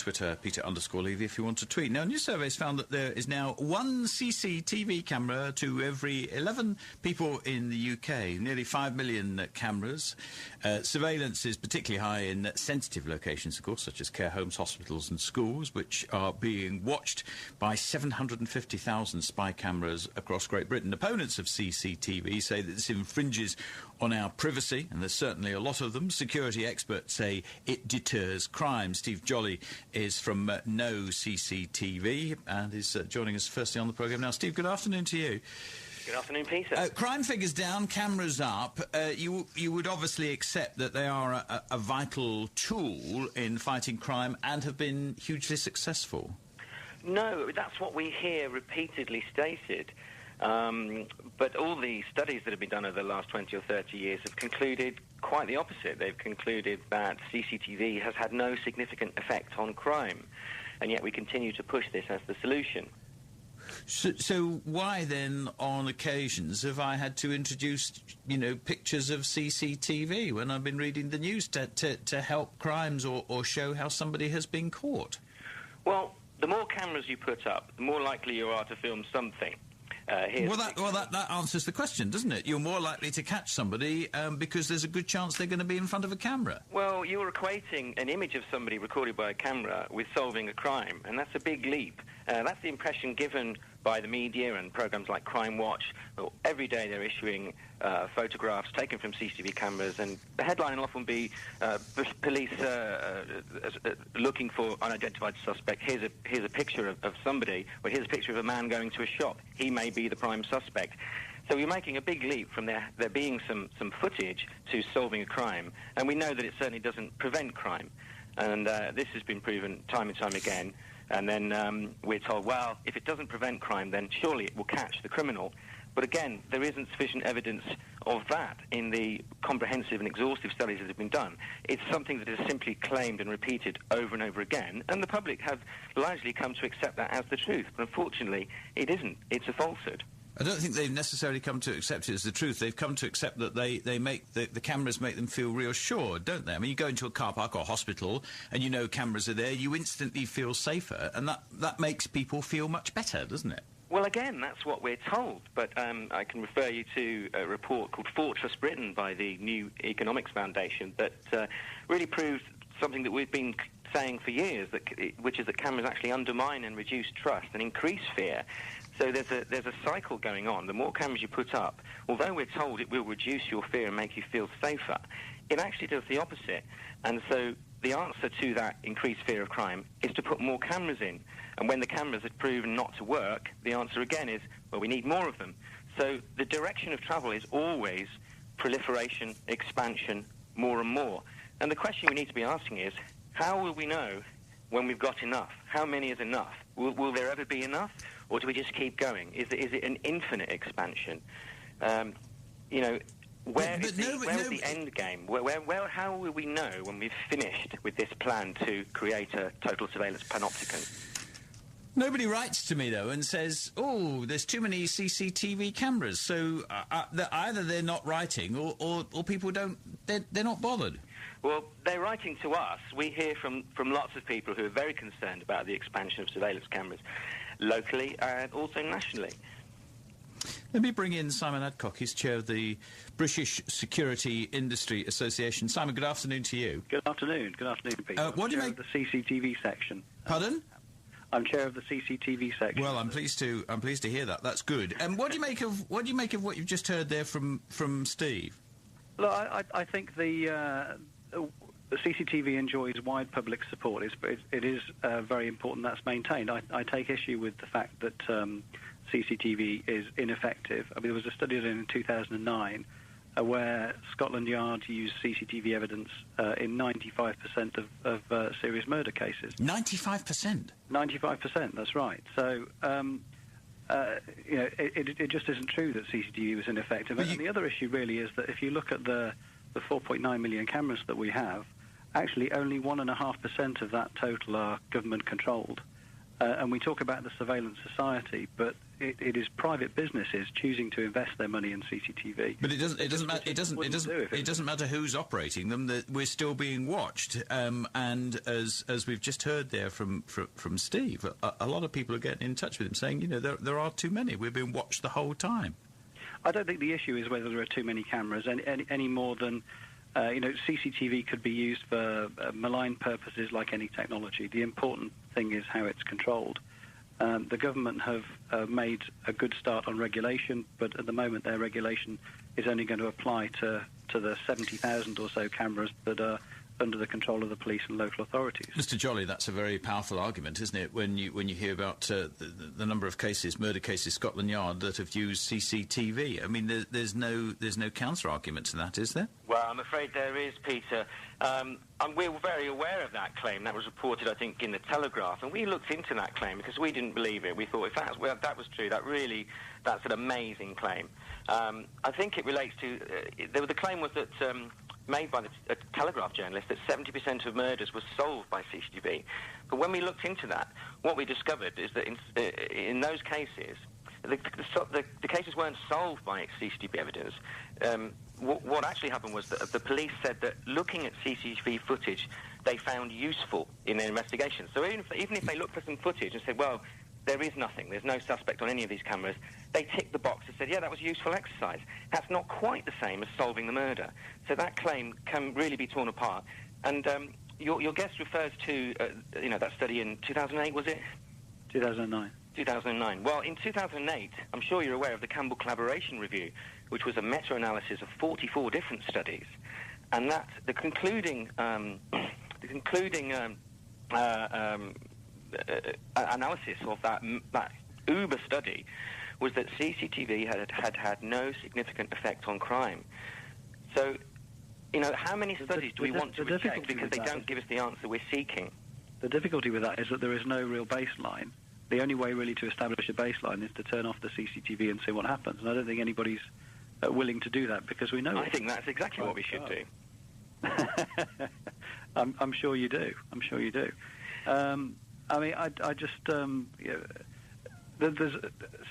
Twitter, Peter_Levy, if you want to tweet. Now, new surveys found that there is now one CCTV camera to every 11 people in the UK. Nearly 5 million cameras. Surveillance is particularly high in sensitive locations, of course, such as care homes, hospitals and schools, which are being watched by 750,000 spy cameras across Great Britain. Opponents of CCTV say that this infringes on our privacy, and there's certainly a lot of them. Security experts say it deters crime. Steve Jolly is from No CCTV and is joining us firstly on the programme now. Steve, good afternoon to you. Good afternoon, Peter. Crime figures down, cameras up. You would obviously accept that they are a vital tool in fighting crime and have been hugely successful. No, that's what we hear repeatedly stated. But all the studies that have been done over the last 20 or 30 years have concluded quite the opposite. They've concluded that CCTV has had no significant effect on crime, and yet we continue to push this as the solution. So why then, on occasions, have I had to introduce, pictures of CCTV when I've been reading the news to help crimes or show how somebody has been caught? Well, the more cameras you put up, the more likely you are to film something. That answers the question, doesn't it? You're more likely to catch somebody because there's a good chance they're going to be in front of a camera. Well, you're equating an image of somebody recorded by a camera with solving a crime, and that's a big leap. That's the impression given by the media and programs like Crime Watch. Well, every day they're issuing photographs taken from CCTV cameras, and the headline will often be police looking for unidentified suspect. Here's a picture of somebody, or here's a picture of a man going to a shop. He may be the prime suspect. So you're making a big leap from there being some footage to solving a crime, and we know that it certainly doesn't prevent crime. And this has been proven time and time again. And then we're told, well, if it doesn't prevent crime, then surely it will catch the criminal. But again, there isn't sufficient evidence of that in the comprehensive and exhaustive studies that have been done. It's something that is simply claimed and repeated over and over again, and the public have largely come to accept that as the truth. But unfortunately, it isn't. It's a falsehood. I don't think they've necessarily come to accept it as the truth. They've come to accept that they make the cameras make them feel reassured, don't they? I mean, you go into a car park or hospital and you know cameras are there, you instantly feel safer, and that makes people feel much better, doesn't it? Well, again, that's what we're told, but I can refer you to a report called Fortress Britain by the New Economics Foundation that really proves something that we've been saying for years, which is that cameras actually undermine and reduce trust and increase fear. So there's a cycle going on. The more cameras you put up, although we're told it will reduce your fear and make you feel safer, it actually does the opposite. And so the answer to that increased fear of crime is to put more cameras in. And when the cameras have proven not to work, the answer again is, well, we need more of them. So the direction of travel is always proliferation, expansion, more and more. And the question we need to be asking is, how will we know when we've got enough? How many is enough? Will there ever be enough? Or do we just keep going? Is it an infinite expansion? Where is the end game? How will we know when we've finished with this plan to create a total surveillance panopticon? Nobody writes to me, though, and says, oh, there's too many CCTV cameras. So either they're not writing or people they're not bothered. Well, they're writing to us. We hear from lots of people who are very concerned about the expansion of surveillance cameras locally and also nationally. Let me bring in Simon Adcock. He's chair of the British Security Industry Association. Simon, good afternoon to you. Good afternoon. Good afternoon, Peter. What do you make of the CCTV section? Pardon? I'm chair of the CCTV section. Well, I'm pleased to hear that. That's good. And what do you make of what you've just heard there from Steve? Look, I think the CCTV enjoys wide public support. It is very important that's maintained. I take issue with the fact that CCTV is ineffective. I mean, there was a study done in 2009 where Scotland Yard used CCTV evidence in 95% of serious murder cases. 95%? 95%, that's right. So, it just isn't true that CCTV was ineffective. And the other issue really is that if you look at the 4.9 million cameras that we have, actually only 1.5% of that total are government-controlled. And we talk about the surveillance society, but it is private businesses choosing to invest their money in CCTV. But it doesn't matter who's operating them. That we're still being watched. And as we've just heard there from Steve, a lot of people are getting in touch with him saying, there are too many. We're being watched the whole time. I don't think the issue is whether there are too many cameras any more than. CCTV could be used for malign purposes like any technology. The important thing is how it's controlled. The government have made a good start on regulation, but at the moment their regulation is only going to apply to the 70,000 or so cameras that are under the control of the police and local authorities. Mr. Jolly, that's a very powerful argument, isn't it? When you hear about the number of cases, murder cases, Scotland Yard that have used CCTV. I mean, there's no counter argument to that, is there? Well, I'm afraid there is, Peter. And we're very aware of that claim. That was reported, I think, in the Telegraph, and we looked into that claim because we didn't believe it. We thought, if that was true, that's an amazing claim. I think it relates to the claim was that. Made by a Telegraph journalist that 70% of murders were solved by CCTV. But when we looked into that, what we discovered is that in those cases, the cases weren't solved by CCTV evidence. What actually happened was that the police said that looking at CCTV footage, they found useful in their investigation. So even if they looked for some footage and said, well, there is nothing, there's no suspect on any of these cameras, they ticked the box and said, yeah, that was useful exercise. That's not quite the same as solving the murder. So that claim can really be torn apart. And your guest refers to, that study in 2008, was it? 2009. 2009. Well, in 2008, I'm sure you're aware of the Campbell Collaboration Review, which was a meta-analysis of 44 different studies. And that the concluding analysis of that Uber study was that CCTV had no significant effect on crime. So, how many studies do we want to reject because they don't give us the answer we're seeking? The difficulty with that is that there is no real baseline. The only way really to establish a baseline is to turn off the CCTV and see what happens. And I don't think anybody's willing to do that because we know. I think that's exactly what we should do. I'm sure you do. I'm sure you do.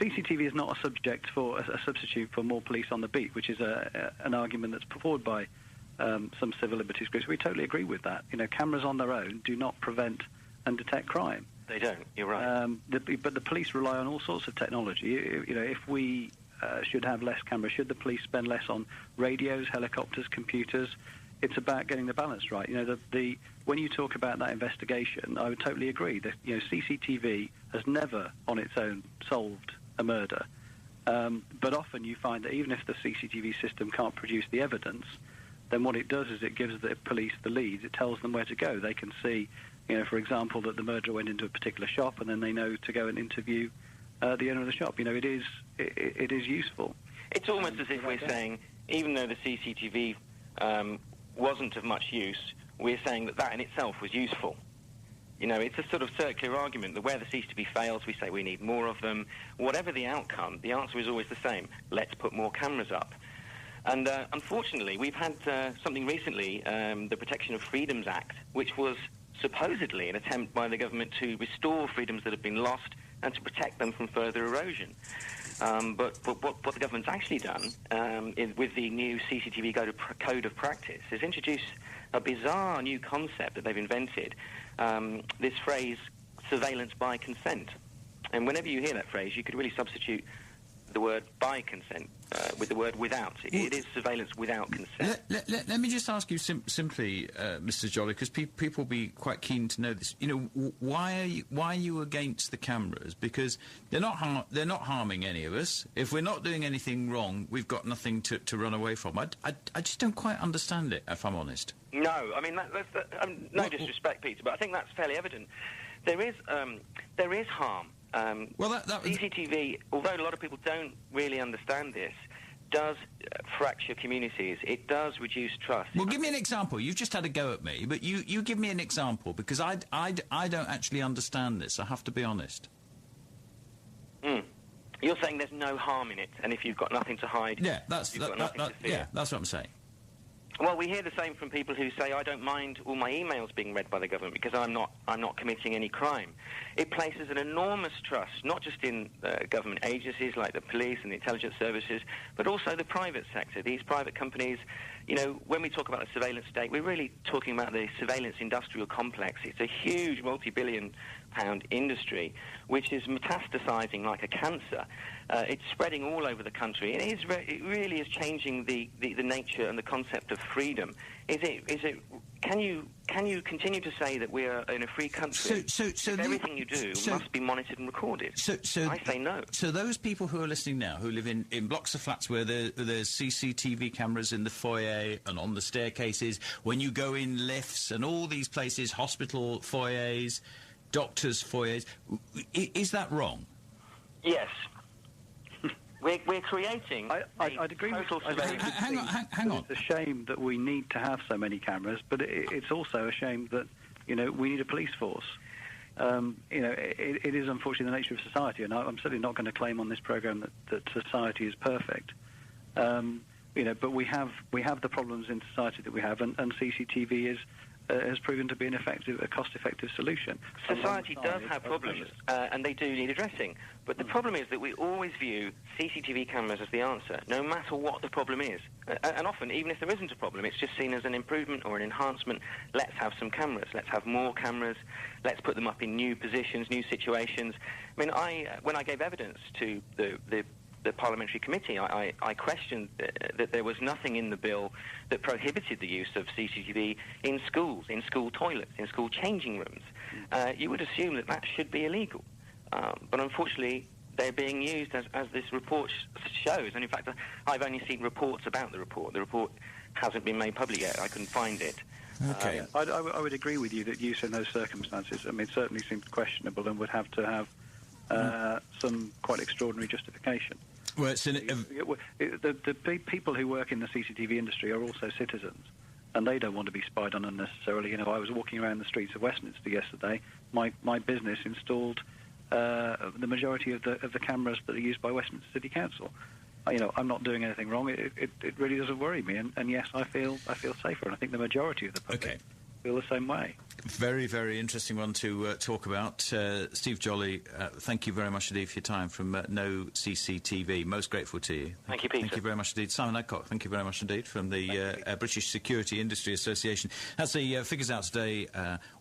CCTV is not a substitute for more police on the beat, which is an argument that's put forward by some civil liberties groups. We totally agree with that. Cameras on their own do not prevent and detect crime. They don't. You're right. But the police rely on all sorts of technology. If we should have less cameras, should the police spend less on radios, helicopters, computers? It's about getting the balance right. When you talk about that investigation, I would totally agree that CCTV has never on its own solved a murder. But often you find that even if the CCTV system can't produce the evidence, then what it does is it gives the police the leads. It tells them where to go. They can see, for example, that the murderer went into a particular shop, and then they know to go and interview the owner of the shop. It is useful. It's almost as if we're saying, even though the CCTV wasn't of much use, we're saying that in itself was useful. It's a sort of circular argument that where the CCTV fails, we say we need more of them. Whatever the outcome, the answer is always the same. Let's put more cameras up. And unfortunately, we've had something recently, the Protection of Freedoms Act, which was supposedly an attempt by the government to restore freedoms that have been lost and to protect them from further erosion. But what the government's actually done with the new CCTV Code of Practice is introduce a bizarre new concept that they've invented, this phrase, surveillance by consent. And whenever you hear that phrase, you could really substitute the word by consent with the word without. It is surveillance without consent. Let me just ask you simply, Mr. Jolly, because people will be quite keen to know this. Why are you against the cameras? Because they're not harming any of us. If we're not doing anything wrong, we've got nothing to run away from. I just don't quite understand it, if I'm honest. No, I mean that's no disrespect, Peter, but I think that's fairly evident. There is harm. CCTV, although a lot of people don't really understand this, does fracture communities. It does reduce trust. Well, give me an example. You've just had a go at me, but you give me an example, because I don't actually understand this. I have to be honest. You're saying there's no harm in it, and if you've got nothing to hide, that's what I'm saying. Well, we hear the same from people who say, I don't mind all my emails being read by the government because I'm not committing any crime. It places an enormous trust, not just in government agencies like the police and the intelligence services, but also the private sector. These private companies, you know, when we talk about the surveillance state, we're really talking about the surveillance industrial complex. It's a huge multi-billion-pound industry which is metastasizing like a cancer. It's spreading all over the country. It really is changing the nature and the concept of freedom. Can you continue to say that we are in a free country if everything you do must be monitored and recorded? I say no. So those people who are listening now, who live in blocks of flats where there's CCTV cameras in the foyer and on the staircases, when you go in lifts and all these places, hospital foyers, doctors' foyers, is that wrong? Yes. We're creating I'd agree with hang on. It's a shame that we need to have so many cameras, but it's also a shame that, you know, we need a police force. You know, it is unfortunately the nature of society, and I'm certainly not going to claim on this programme that society is perfect. You know, but we have the problems in society that we have, and CCTV has proven to be a cost-effective solution. Society does have problems, and they do need addressing. But the problem is that we always view CCTV cameras as the answer, no matter what the problem is. And often, even if there isn't a problem, it's just seen as an improvement or an enhancement. Let's have some cameras. Let's have more cameras. Let's put them up in new positions, new situations. I mean, when I gave evidence to the parliamentary committee, I questioned that there was nothing in the bill that prohibited the use of CCTV in schools, in school toilets, in school changing rooms. You would assume that should be illegal. But unfortunately, they're being used as this report shows. And in fact, I've only seen reports about the report. The report hasn't been made public yet. I couldn't find it. Okay. I would agree with you that use in those circumstances, I mean, it certainly seems questionable and would have to have some quite extraordinary justification. Well, the people who work in the CCTV industry are also citizens, and they don't want to be spied on unnecessarily. You know, I was walking around the streets of Westminster yesterday. My business installed the majority of the cameras that are used by Westminster City Council. You know, I'm not doing anything wrong. It really doesn't worry me, and yes, I feel safer, and I think the majority of the public feel the same way. Very, very interesting one to talk about. Steve Jolly, thank you very much indeed for your time from No CCTV. Most grateful to you. Thank you, Peter. Thank you very much indeed. Simon Adcock, thank you very much indeed from the British Security Industry Association. That's the figures out today.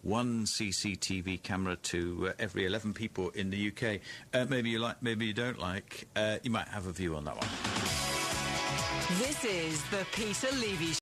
One CCTV camera to every 11 people in the UK. Maybe you like, maybe you don't like. You might have a view on that one. This is the Peter Levy Show.